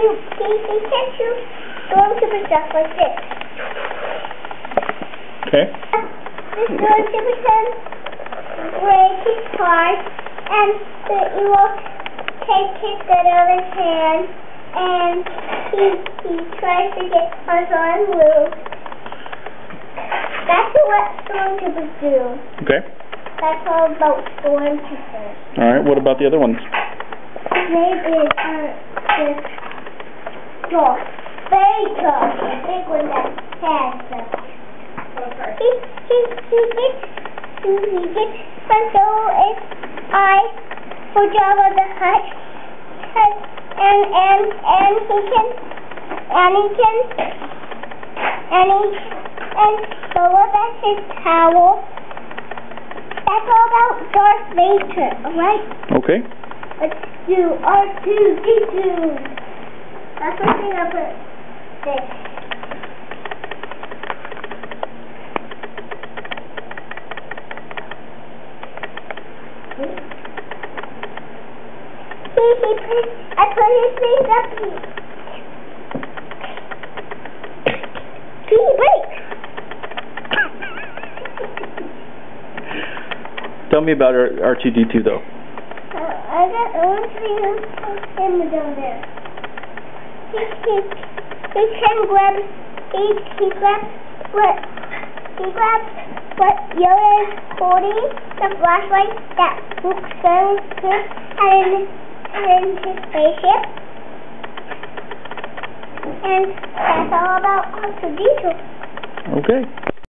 he can shoot stormtrooper stuff like this. Okay. The stormtrooper can break his heart, and the Ewok take his gun out of his hand, and he tries to get Han Solo and Luke. That's what stormtroopers do. Okay. That's all about stormtroopers. All right. What about the other ones? His name is Darth Vader, the big one that has them. He gets Han Solo's eye for Jabba the Hutt, and Solo that's his towel. That's all about Darth Vader, alright? Okay. Let's do R2-D2. That's one thing I put this. I put his things up here. Wait. Tell me about R2-D2 though. I want to see him down there. He grabs what Yoda is holding, the flashlight that Luke Skywalker had in his spaceship. And that's all about R2-D2. Okay.